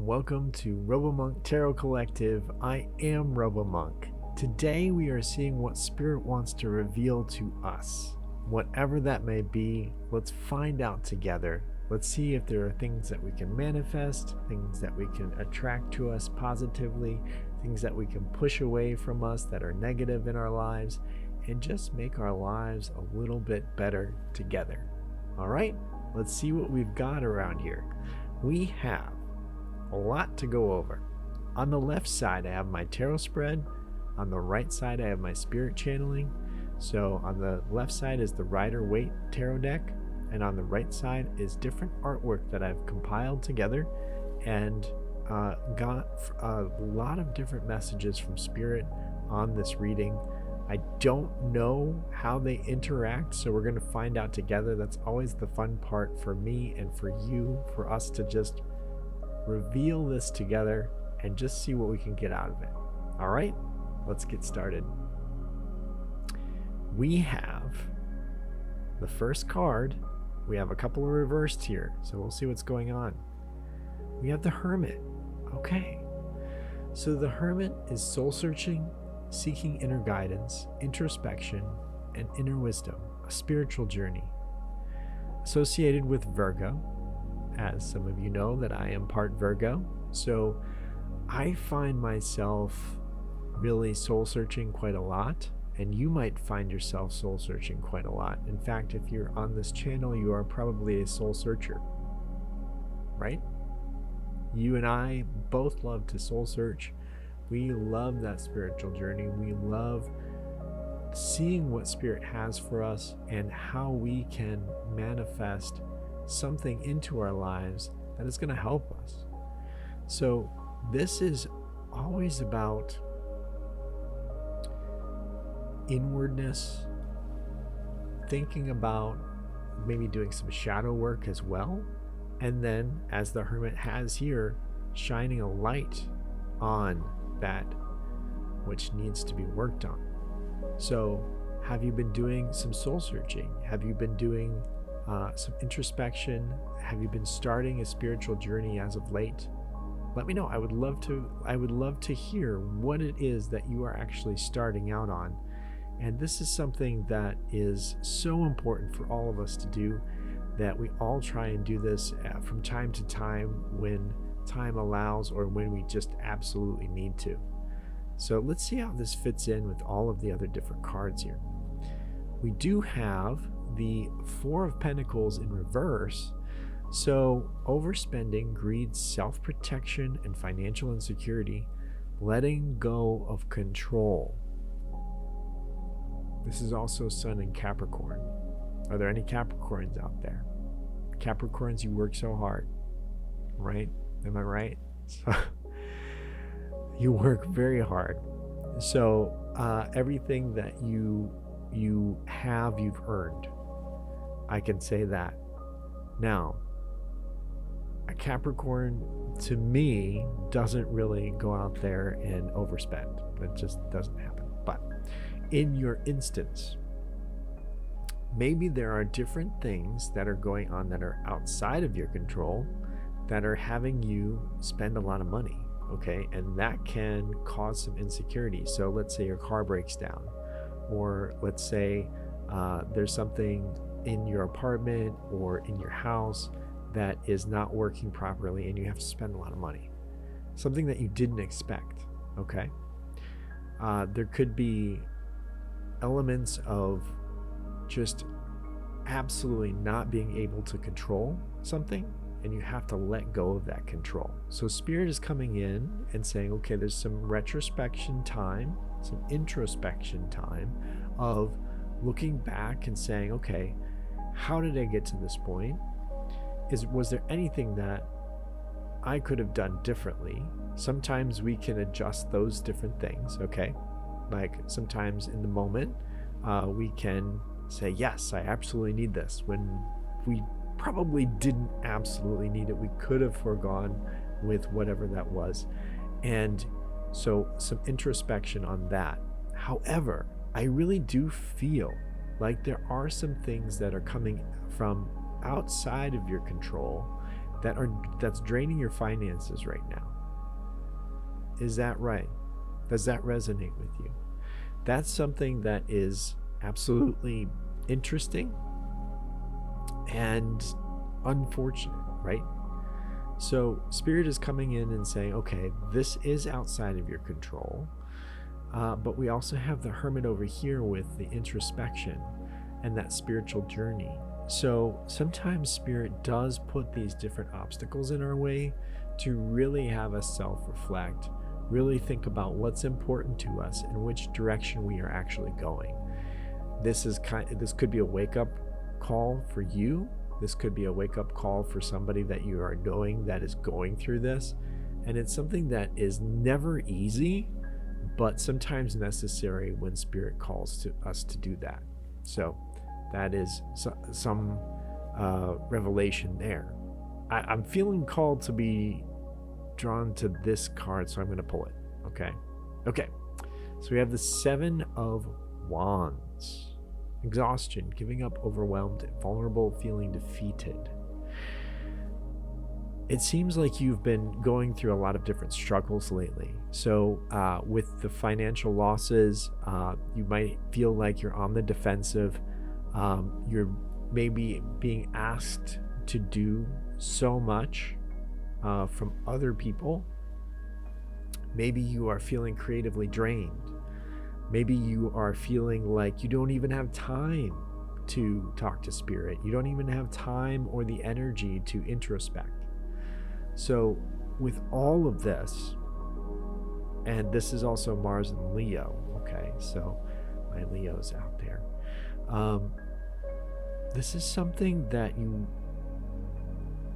welcome to RoboMonk Tarot Collective. I am RoboMonk. Today we are seeing what Spirit wants to reveal to us. Whatever that may be, let's find out together. Let's see if there are things that we can manifest, things that we can attract to us positively, things that we can push away from us that are negative in our lives, and just make our lives a little bit better together. All right, let's see what we've got around here. We have a lot to go over. On the left side, I have my tarot spread. On the right side, I have my spirit channeling. So on the left side is the Rider-Waite tarot deck, and on the right side is different artwork that I've compiled together and got a lot of different messages from Spirit on this reading. I don't know how they interact, so we're going to find out together. That's always the fun part for me and for you, for us to just reveal this together and just see what we can get out of it. All right, let's get started. We have the first card. We have a couple of reversed here, so we'll see what's going on. We have the Hermit. Okay, so the Hermit is soul searching, seeking inner guidance, introspection, and inner wisdom, a spiritual journey. Associated with Virgo, as some of you know that I am part Virgo, so I find myself really soul searching quite a lot, and you might find yourself soul searching quite a lot. In fact, if you're on this channel, you are probably a soul searcher, right? You and I both love to soul search. We love that spiritual journey. We love seeing what Spirit has for us and how we can manifest something into our lives that is going to help us. So this is always about inwardness, thinking about maybe doing some shadow work as well, and then, as the Hermit has here, shining a light on that which needs to be worked on. So have you been doing some soul searching? Have you been doing some introspection? Have you been starting a spiritual journey as of late? Let me know. I would love to hear what it is that you are actually starting out on. And this is something that is so important for all of us to do, that we all try and do this from time to time when time allows, or when we just absolutely need to. So let's see how this fits in with all of the other different cards here. We do have the Four of Pentacles in reverse. So overspending, greed, self-protection, and financial insecurity, letting go of control. This is also Sun in Capricorn. Are there any Capricorns out there? Capricorns, you work so hard, right? Am I right? So, you work very hard. So everything that you have, you've earned. I can say that. Now, a Capricorn, to me, doesn't really go out there and overspend. That just doesn't happen. But in your instance, maybe there are different things that are going on that are outside of your control that are having you spend a lot of money, okay? And that can cause some insecurity. So let's say your car breaks down, or let's say there's something in your apartment or in your house that is not working properly and you have to spend a lot of money. Something that you didn't expect, okay? There could be elements of just absolutely not being able to control something, and you have to let go of that control. So Spirit is coming in and saying, okay, there's some retrospection time, some introspection time of looking back and saying, okay, how did I get to this point? Was there anything that I could have done differently? Sometimes we can adjust those different things, okay? Like sometimes in the moment, we can say, yes, I absolutely need this, when we probably didn't absolutely need it. We could have foregone with whatever that was. And so some introspection on that. However, I really do feel like there are some things that are coming from outside of your control that's draining your finances right now. Is that right? Does that resonate with you? That's something that is absolutely interesting and unfortunate, right? So Spirit is coming in and saying, okay, this is outside of your control, but we also have the Hermit over here with the introspection and that spiritual journey. So sometimes Spirit does put these different obstacles in our way to really have us self-reflect, really think about what's important to us and which direction we are actually going. This could be a wake-up call for you. This could be a wake-up call for somebody that you are knowing that is going through this. And it's something that is never easy, but sometimes necessary when Spirit calls to us to do that. So that is some revelation there. I'm feeling called to be drawn to this card, so I'm going to pull it. Okay. So we have the Seven of Wands. Exhaustion, giving up, overwhelmed, vulnerable, feeling defeated. It seems like you've been going through a lot of different struggles lately. So with the financial losses, you might feel like you're on the defensive. You're maybe being asked to do so much from other people. Maybe you are feeling creatively drained. Maybe you are feeling like you don't even have time to talk to Spirit. You don't even have time or the energy to introspect. So with all of this, and this is also Mars and Leo, okay? So my Leo's out there. This is something that you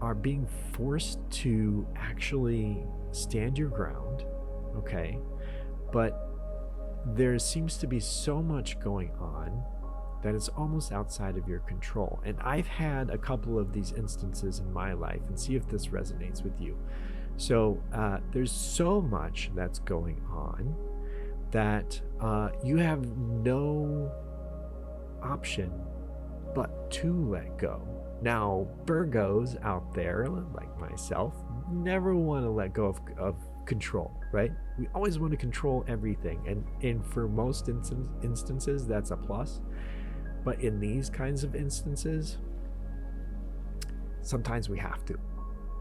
are being forced to actually stand your ground, okay? But there seems to be so much going on that it's almost outside of your control. And I've had a couple of these instances in my life, and see if this resonates with you. So there's so much that's going on that you have no option but to let go. Now, Virgos out there, like myself, never want to let go of control, right? We always want to control everything, and for most instances that's a plus. But in these kinds of instances, sometimes we have to.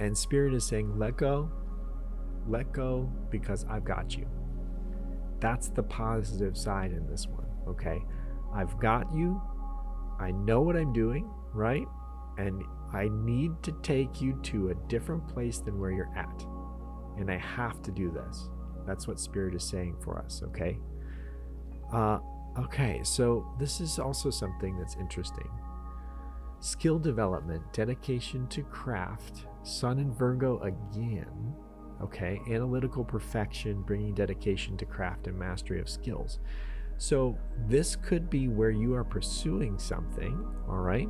And Spirit is saying, let go because I've got you. That's the positive side in this one, okay? I've got you. I know what I'm doing, right? And I need to take you to a different place than where you're at. And I have to do this. That's what Spirit is saying for us, okay? Okay, so this is also something that's interesting. Skill development, dedication to craft, Sun in Virgo again, okay? Analytical perfection, bringing dedication to craft and mastery of skills. So this could be where you are pursuing something, all right?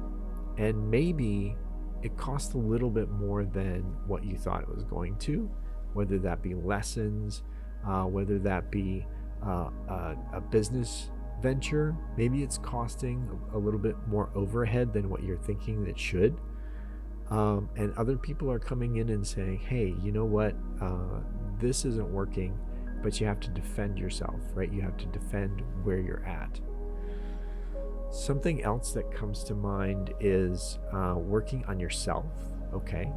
And maybe it costs a little bit more than what you thought it was going to, whether that be lessons, whether that be a business venture. Maybe it's costing a little bit more overhead than what you're thinking it should. And other people are coming in and saying, hey, you know what? This isn't working, but you have to defend yourself, right? You have to defend where you're at. Something else that comes to mind is working on yourself, okay?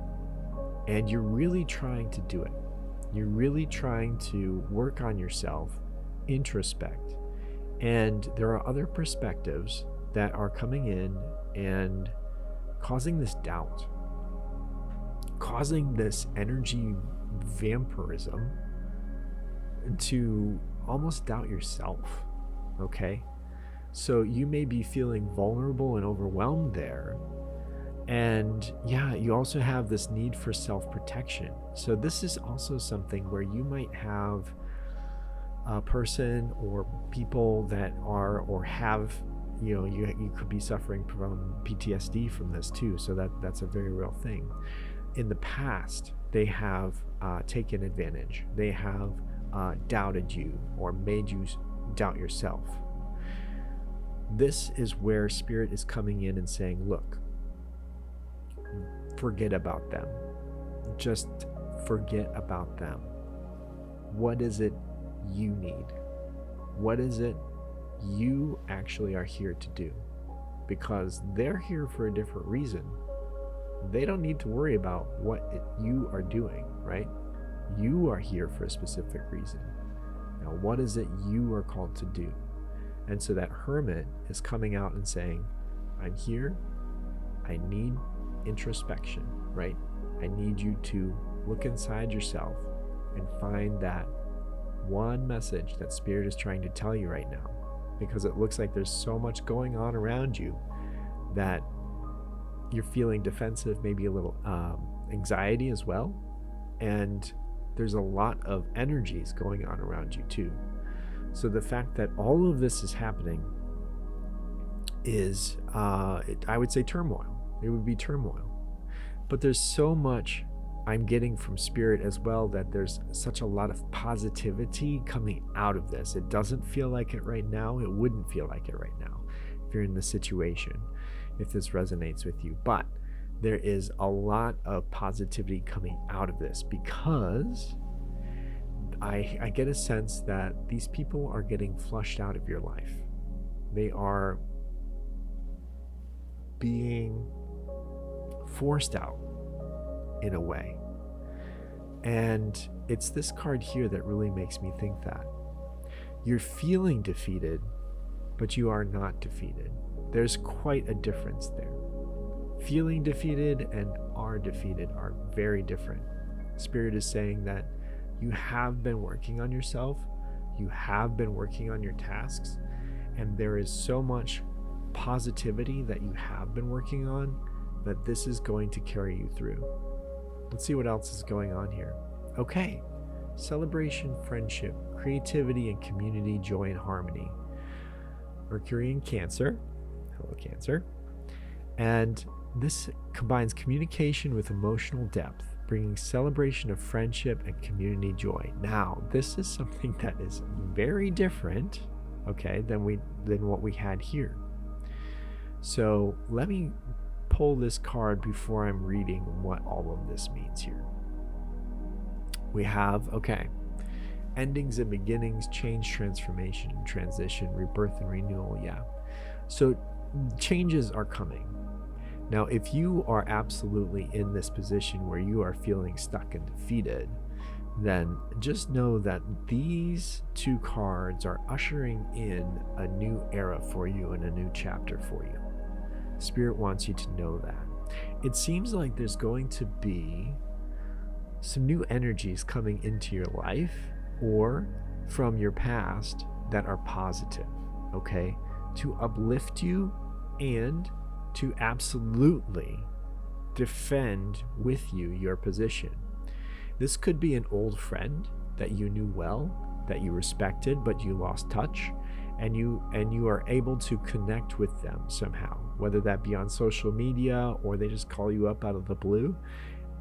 And you're really trying to do it. You're really trying to work on yourself, introspect. And there are other perspectives that are coming in and causing this doubt, causing this energy vampirism to almost doubt yourself, okay? So you may be feeling vulnerable and overwhelmed there. And yeah, you also have this need for self-protection. So this is also something where you might have a person or people that are or have, you could be suffering from PTSD from this too. So that's a very real thing. In the past, they have taken advantage. They have doubted you or made you doubt yourself. This is where Spirit is coming in and saying, look, forget about them. just forget about them. What is it you need? What is it you actually are here to do? Because they're here for a different reason. They don't need to worry about you are doing, right? You are here for a specific reason. Now, what is it you are called to do? And so that hermit is coming out and saying, I'm here. I need introspection, right? I need you to look inside yourself and find that one message that Spirit is trying to tell you right now, because it looks like there's so much going on around you that you're feeling defensive, maybe a little anxiety as well. And there's a lot of energies going on around you too. So the fact that all of this is happening is, I would say turmoil. It would be turmoil. But there's so much I'm getting from Spirit as well, that there's such a lot of positivity coming out of this. It doesn't feel like it right now. It wouldn't feel like it right now if you're in this situation, if this resonates with you. But there is a lot of positivity coming out of this, because I get a sense that these people are getting flushed out of your life. They are being forced out in a way. And it's this card here that really makes me think that you're feeling defeated, but you are not defeated. There's quite a difference there. Feeling defeated and are defeated are very different. Spirit is saying that you have been working on yourself, you have been working on your tasks, and there is so much positivity that you have been working on that this is going to carry you through. Let's see what else is going on here. Okay, celebration, friendship, creativity and community, joy and harmony. Mercury in Cancer. Hello, Cancer. And this combines communication with emotional depth, bringing celebration of friendship and community joy. Now, this is something that is very different, okay, than what we had here. So let me pull this card before I'm reading what all of this means here. We have, okay, endings and beginnings, change, transformation, and transition, rebirth and renewal. Yeah. So changes are coming. Now, if you are absolutely in this position where you are feeling stuck and defeated, then just know that these two cards are ushering in a new era for you and a new chapter for you. Spirit wants you to know that. It seems like there's going to be some new energies coming into your life or from your past that are positive, okay? To uplift you and to absolutely defend with you your position. This could be an old friend that you knew well, that you respected, but you lost touch, and you are able to connect with them somehow, whether that be on social media or they just call you up out of the blue.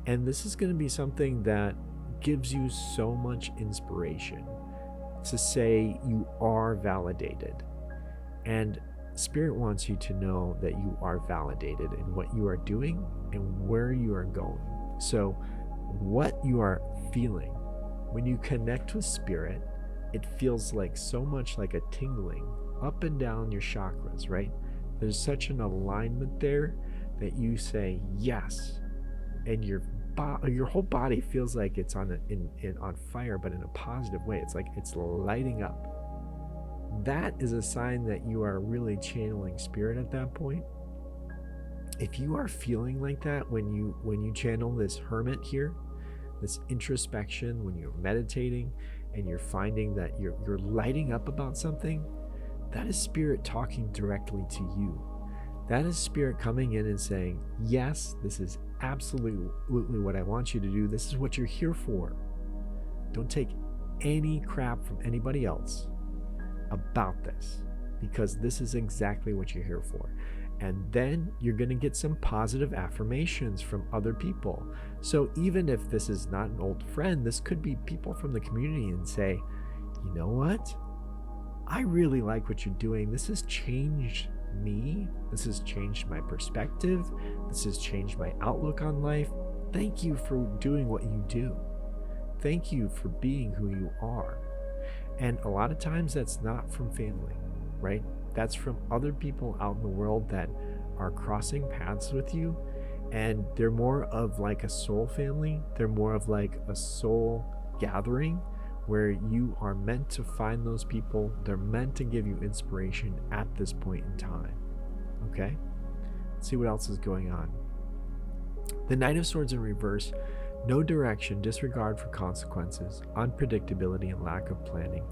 And this is going to be something that gives you so much inspiration to say you are validated. And Spirit wants you to know that you are validated in what you are doing and where you are going. So what you are feeling when you connect with Spirit, it feels like so much like a tingling up and down your chakras, right? There's such an alignment there that you say yes, and your whole body feels like it's on fire, but in a positive way. It's like it's lighting up. That is a sign that you are really channeling Spirit at that point. If you are feeling like that when you channel this hermit here, this introspection, when you're meditating and you're finding that you're lighting up about something, that is Spirit talking directly to you. That is Spirit coming in and saying, yes, this is absolutely what I want you to do. This is what you're here for. Don't take any crap from anybody else about this, because this is exactly what you're here for. And then you're going to get some positive affirmations from other people. So even if this is not an old friend, this could be people from the community and say, you know what? I really like what you're doing. This has changed me. This has changed my perspective. This has changed my outlook on life. thank you for doing what you do. Thank you for being who you are. And a lot of times that's not from family, right? That's from other people out in the world that are crossing paths with you, and they're more of like a soul family. They're more of like a soul gathering where you are meant to find those people. They're meant to give you inspiration at this point in time. Okay? Let's see what else is going on. The Knight of Swords in reverse: no direction, disregard for consequences, unpredictability and lack of planning,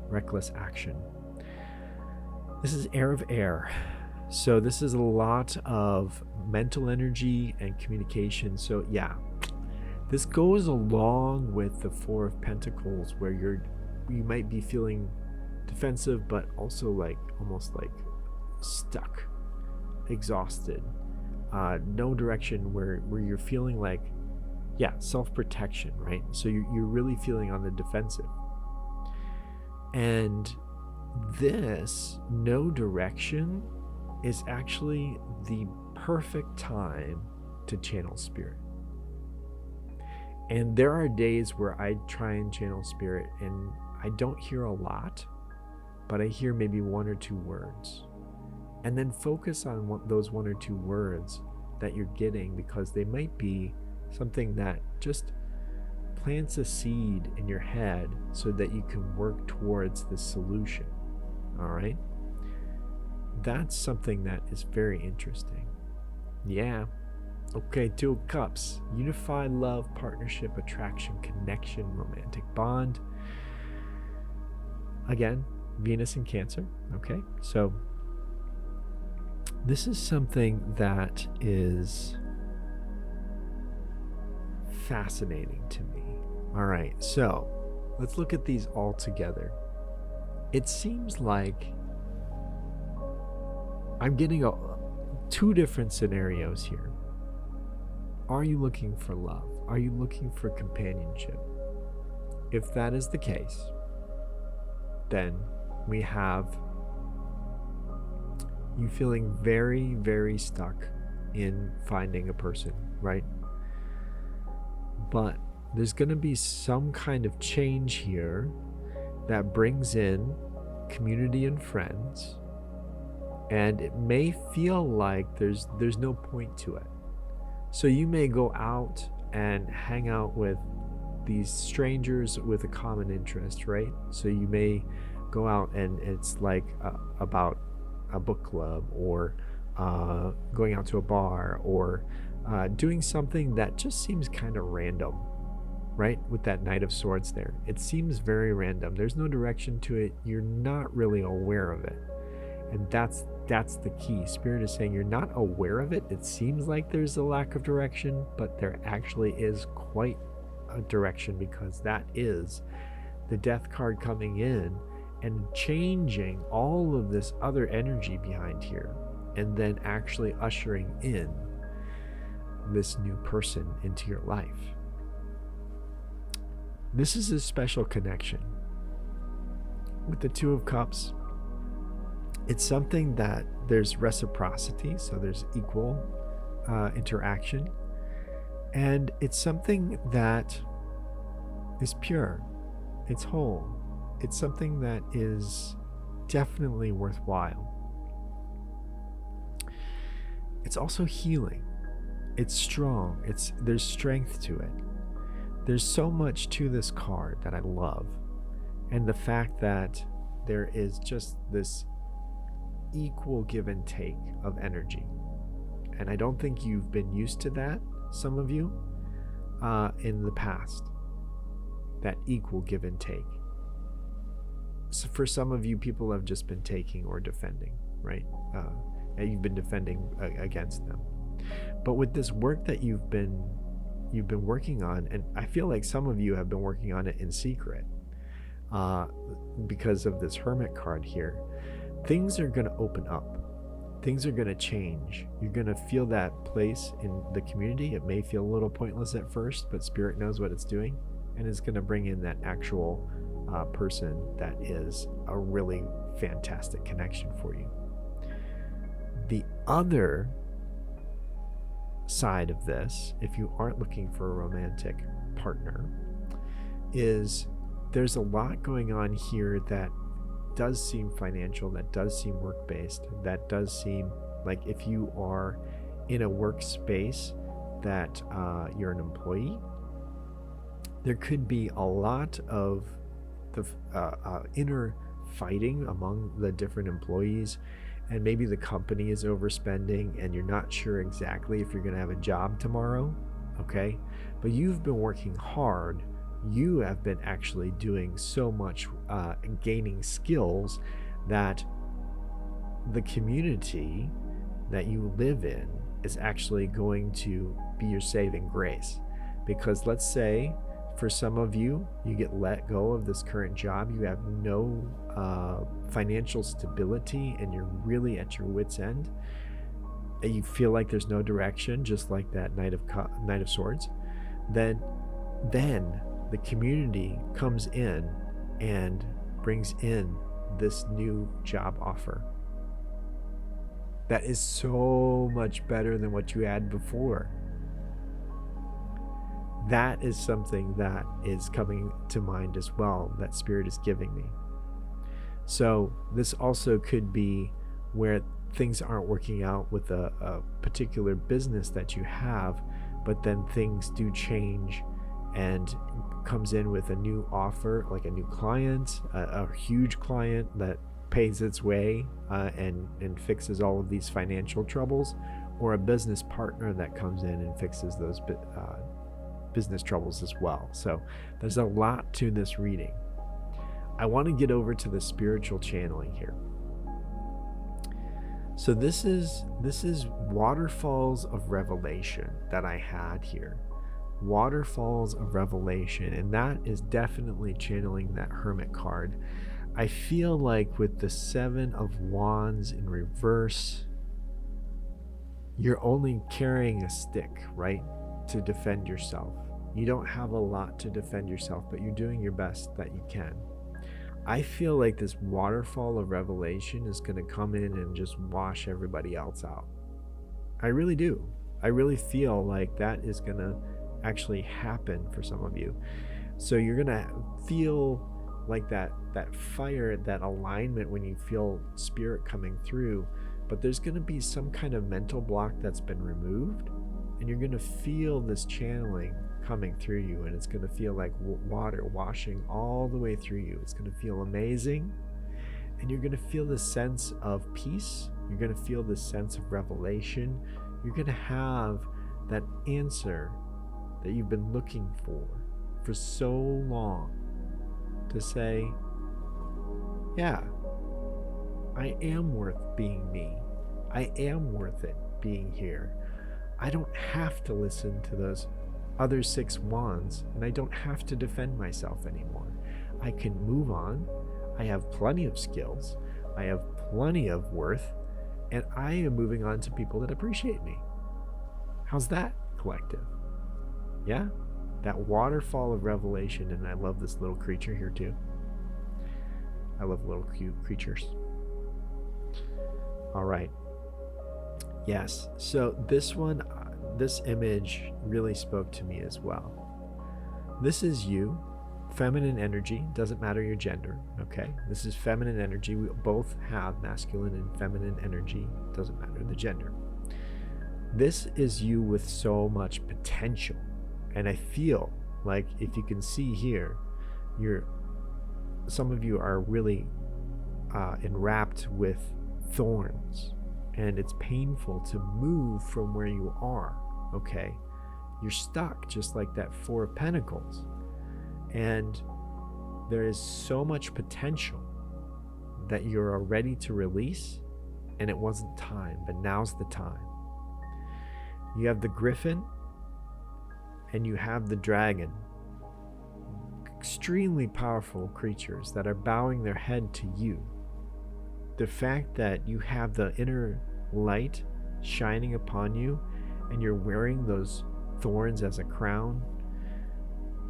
reckless action. This is Heir of Air. So this is a lot of mental energy and communication. So yeah, this goes along with the Four of Pentacles, where you might be feeling defensive, but also like almost like stuck, exhausted, no direction, where you're feeling like, yeah, self-protection, right? So you're really feeling on the defensive. And this no direction is actually the perfect time to channel spirit. And there are days where I try and channel spirit and I don't hear a lot, but I hear maybe one or two words. And then focus on those one or two words that you're getting, because they might be something that just plants a seed in your head so that you can work towards the solution. All right? That's something that is very interesting. Yeah. Okay, Two of Cups. Unified love, partnership, attraction, connection, romantic bond. Again, Venus in Cancer. Okay, so this is something that is fascinating to me. All right, so let's look at these all together. It seems like I'm getting two different scenarios here. Are you looking for love? Are you looking for companionship? If that is the case, then we have you feeling very, very stuck in finding a person, right? But there's going to be some kind of change here that brings in community and friends, and it may feel like there's no point to it. So you may go out and hang out with these strangers with a common interest, right? So you may go out and it's like about a book club, or going out to a bar, or doing something that just seems kind of random, right? With that Knight of Swords there, it seems very random. There's no direction to it. You're not really aware of it, and that's the key. Spirit is saying you're not aware of it. It seems like there's a lack of direction, but there actually is quite a direction, because that is the Death card coming in and changing all of this other energy behind here, and then actually ushering in this new person into your life. This is a special connection. With the Two of Cups, it's something that there's reciprocity, so there's equal interaction, and it's something that is pure, it's whole, it's something that is definitely worthwhile. It's also healing. It's strong. There's strength to it. There's so much to this card that I love, and the fact that there is just this equal give and take of energy. And I don't think you've been used to that, some of you, in the past, that equal give and take. So for some of you, people have just been taking or defending, right? And you've been defending against them. But with this work that you've been working on, and I feel like some of you have been working on it in secret, because of this Hermit card here, things are going to open up. Things are going to change. You're going to feel that place in the community. It may feel a little pointless at first, but Spirit knows what it's doing, and it's going to bring in that actual person that is a really fantastic connection for you. The other side of this, if you aren't looking for a romantic partner, is there's a lot going on here that does seem financial, that does seem work-based, that does seem like if you are in a workspace that you're an employee, there could be a lot of the inner fighting among the different employees, and maybe the company is overspending and you're not sure exactly if you're going to have a job tomorrow, okay? But you've been working hard. You have been actually doing so much, gaining skills that the community that you live in is actually going to be your saving grace. Because let's say for some of you, you get let go of this current job, you have no financial stability, and you're really at your wit's end, and you feel like there's no direction, just like that Knight of Swords, then the community comes in and brings in this new job offer that is so much better than what you had before. That is something that is coming to mind as well, that Spirit is giving me. So this also could be where things aren't working out with a particular business that you have, but then things do change and comes in with a new offer, like a new client, a huge client that pays its way and fixes all of these financial troubles, or a business partner that comes in and fixes those business troubles as well. So there's a lot to this reading. I want to get over to the spiritual channeling here. So this is Waterfalls of Revelation that I had here. Waterfalls of Revelation, and that is definitely channeling that Hermit card. I feel like with the Seven of Wands in reverse, you're only carrying a stick, right, to defend yourself. You don't have a lot to defend yourself, but you're doing your best that you can. I feel like this waterfall of revelation is going to come in and just wash everybody else out. I really do. I really feel like that is going to actually happen for some of you. So you're going to feel like that fire, that alignment when you feel Spirit coming through, but there's going to be some kind of mental block that's been removed, and you're going to feel this channeling coming through you, and it's going to feel like water washing all the way through you. It's going to feel amazing, and you're going to feel this sense of peace. You're going to feel this sense of revelation. You're going to have that answer that you've been looking for so long, to say, yeah, I am worth being me. I am worth it being here. I don't have to listen to those other 6 wands, and I don't have to defend myself anymore. I can move on. I have plenty of skills. I have plenty of worth, and I am moving on to people that appreciate me. How's that, collective? Yeah? That waterfall of revelation, and I love this little creature here too. I love little cute creatures. All right. Yes, so this one, this image really spoke to me as well. This is you, feminine energy, doesn't matter your gender, okay? This is feminine energy. We both have masculine and feminine energy, doesn't matter the gender. This is you with so much potential. And I feel like, if you can see here, some of you are really enwrapped with thorns, and it's painful to move from where you are, okay? You're stuck, just like that Four of Pentacles. And there is so much potential that you're ready to release, and it wasn't time, but now's the time. You have the Griffin, and you have the Dragon. Extremely powerful creatures that are bowing their head to you. The fact that you have the inner light shining upon you, and you're wearing those thorns as a crown,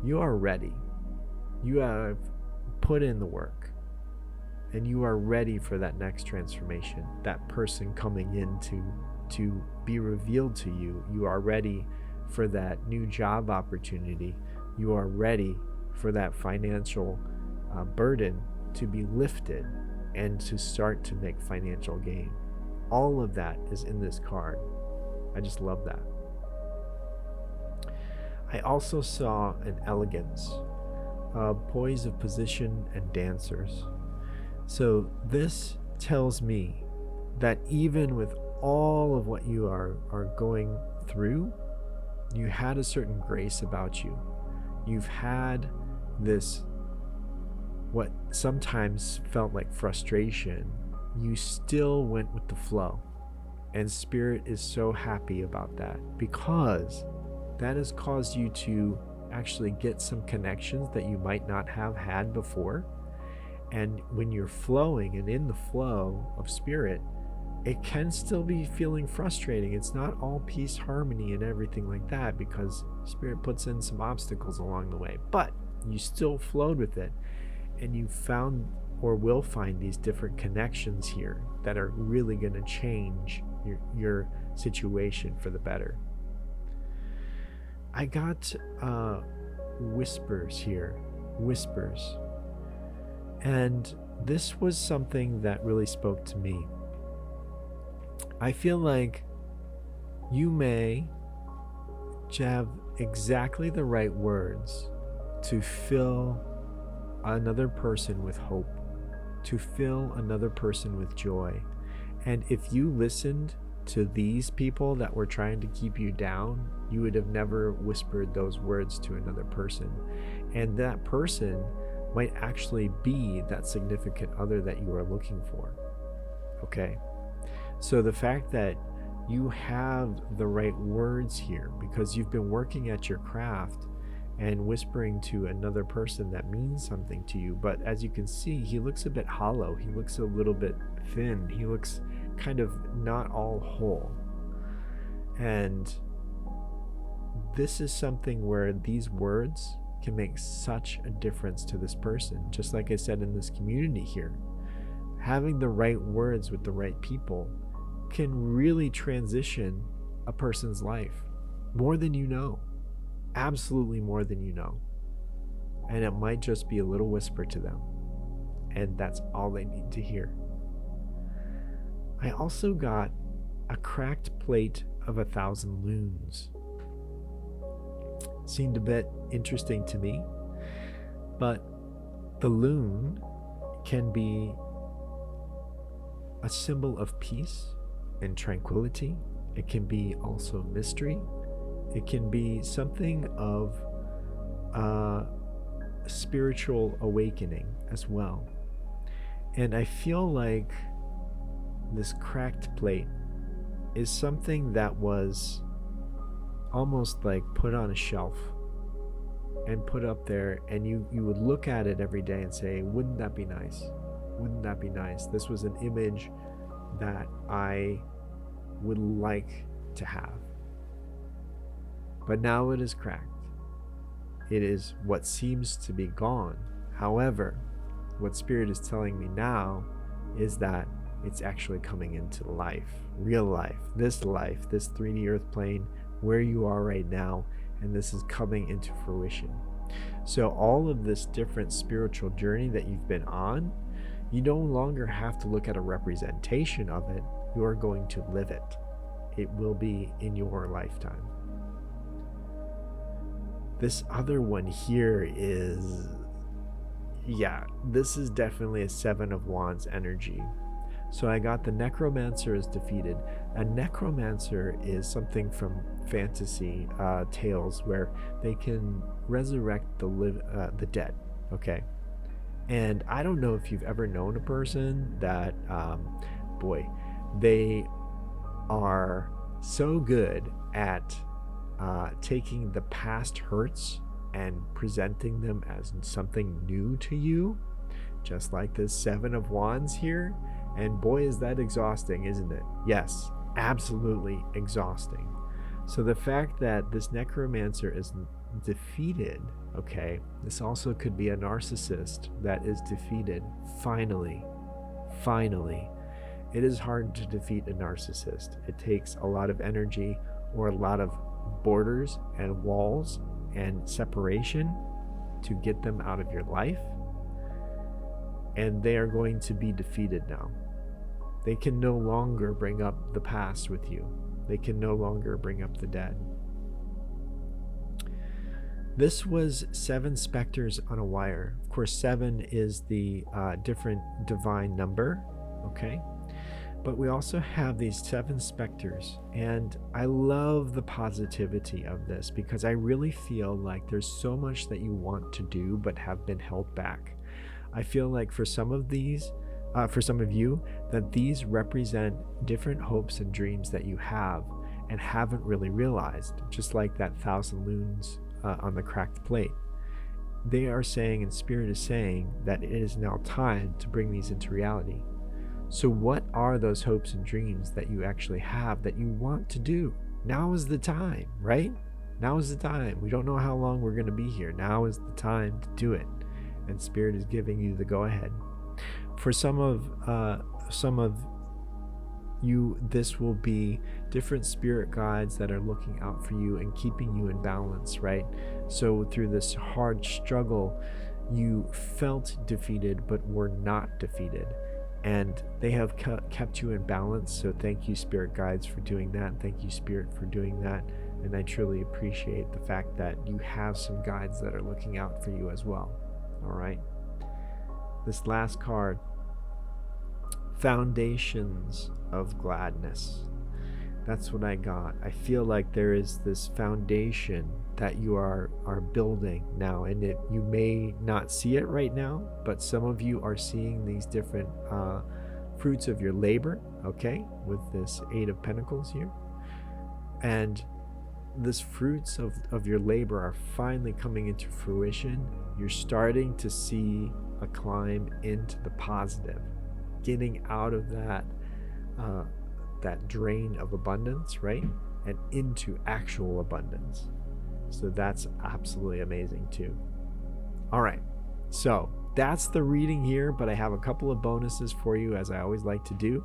you are ready. You have put in the work, and you are ready for that next transformation, that person coming into to be revealed to you. You are ready for that new job opportunity. You are ready for that financial burden to be lifted and to start to make financial gain. All of that is in this card. I just love that. I also saw an elegance, poise of position and dancers. So this tells me that even with all of what you are going through, you had a certain grace about you. You've had this, what sometimes felt like frustration. You still went with the flow. And Spirit is so happy about that, because that has caused you to actually get some connections that you might not have had before. And when you're flowing and in the flow of Spirit, it can still be feeling frustrating. It's not all peace, harmony, and everything like that, because Spirit puts in some obstacles along the way. But you still flowed with it, and you found or will find these different connections here that are really going to change your situation for the better. I got whispers here, whispers. And this was something that really spoke to me. I feel like you may have exactly the right words to fill another person with hope, to fill another person with joy. And if you listened to these people that were trying to keep you down, you would have never whispered those words to another person. And that person might actually be that significant other that you are looking for. Okay? So the fact that you have the right words here, because you've been working at your craft and whispering to another person that means something to you. But as you can see, he looks a bit hollow. He looks a little bit thin. He looks kind of not all whole. And this is something where these words can make such a difference to this person. Just like I said in this community here, having the right words with the right people can really transition a person's life more than you know. Absolutely more than you know. And it might just be a little whisper to them, and that's all they need to hear. I also got a cracked plate of 1,000 lunes. Seemed a bit interesting to me, but the lune can be a symbol of peace and tranquility. It can be also mystery. It can be something of spiritual awakening as well. And I feel like this cracked plate is something that was almost like put on a shelf and put up there, and you would look at it every day and say, wouldn't that be nice? Wouldn't that be nice? This was an image that I would like to have. But now it is cracked. It is what seems to be gone. However, what Spirit is telling me now is that it's actually coming into life, real life, this 3D earth plane, where you are right now, and this is coming into fruition. So all of this different spiritual journey that you've been on, you no longer have to look at a representation of it. You are going to live it. It will be in your lifetime. This other one here is, this is definitely a 7 of Wands energy. So I got the necromancer is defeated. A necromancer is something from fantasy tales where they can resurrect the dead. Okay, and I don't know if you've ever known a person that, they are so good at taking the past hurts and presenting them as something new to you, just like this 7 of Wands here. And boy, is that exhausting, isn't it? Yes, absolutely exhausting. So the fact that this necromancer is defeated, okay, this also could be a narcissist that is defeated finally. It is hard to defeat a narcissist. It takes a lot of energy or a lot of borders and walls and separation to get them out of your life. And they are going to be defeated now. They can no longer bring up the past with you. They can no longer bring up the dead. This was 7 specters on a wire. Of course, 7 is the different divine number, okay? But we also have these 7 specters, and I love the positivity of this because I really feel like there's so much that you want to do but have been held back. I feel like for some of these, for some of you, that these represent different hopes and dreams that you have and haven't really realized, just like that 1,000 loons on the cracked plate. They are saying, and Spirit is saying, that it is now time to bring these into reality. So what are those hopes and dreams that you actually have that you want to do? Now is the time, right? Now is the time. We don't know how long we're going to be here. Now is the time to do it. And Spirit is giving you the go-ahead. For some of you, this will be different spirit guides that are looking out for you and keeping you in balance, right? So through this hard struggle, you felt defeated but were not defeated, and they have kept you in balance. So thank you, spirit guides, for doing that. Thank you, Spirit, for doing that. And I truly appreciate the fact that you have some guides that are looking out for you as well. All right, this last card, Foundations of Gladness. That's what I got. I feel like there is this foundation that you are building now, and you may not see it right now, but some of you are seeing these different fruits of your labor, okay, with this 8 of Pentacles here. And this fruits of your labor are finally coming into fruition. You're starting to see a climb into the positive, getting out of that drain of abundance, right? And into actual abundance. So that's absolutely amazing too. All right, so that's the reading here, but I have a couple of bonuses for you, as I always like to do.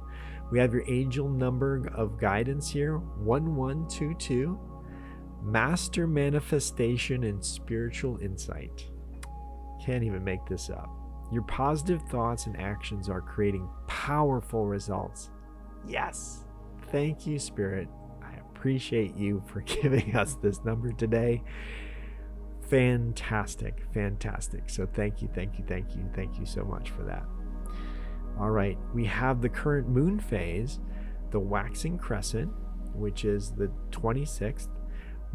We have your angel number of guidance here, 1122, master manifestation and spiritual insight. Can't even make this up. Your positive thoughts and actions are creating powerful results. Yes. Thank you, Spirit. I appreciate you for giving us this number today. Fantastic. Fantastic. So thank you, thank you, thank you, thank you so much for that. All right. We have the current moon phase, the waxing crescent, which is the 26th.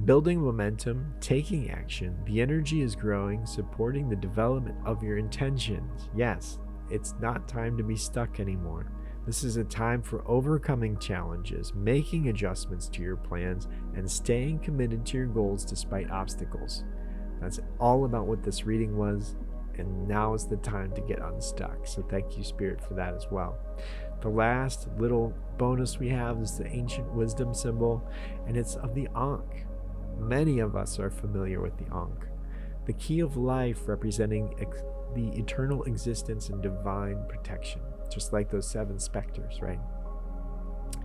Building momentum, taking action. The energy is growing, supporting the development of your intentions. Yes, it's not time to be stuck anymore. This is a time for overcoming challenges, making adjustments to your plans, and staying committed to your goals despite obstacles. That's all about what this reading was, and now is the time to get unstuck. So thank you, Spirit, for that as well. The last little bonus we have is the ancient wisdom symbol, and it's of the Ankh. Many of us are familiar with the Ankh, the key of life representing the eternal existence and divine protection, just like those 7 specters, right?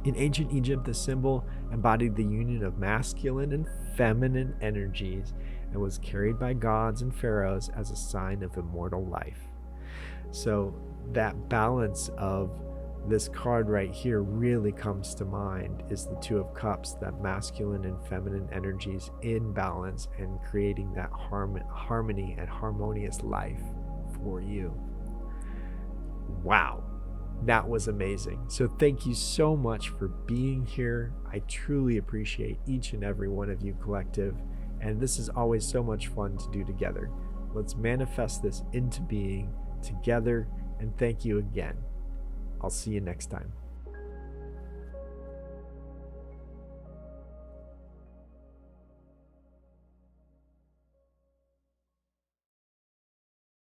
In ancient Egypt, the symbol embodied the union of masculine and feminine energies and was carried by gods and pharaohs as a sign of immortal life. So that balance of this card right here really comes to mind, is the 2 of Cups, that masculine and feminine energies in balance and creating that harmony and harmonious life for you. Wow, that was amazing. So thank you so much for being here. I truly appreciate each and every one of you, collective, and this is always so much fun to do together. Let's manifest this into being together, and thank you again. I'll see you next time.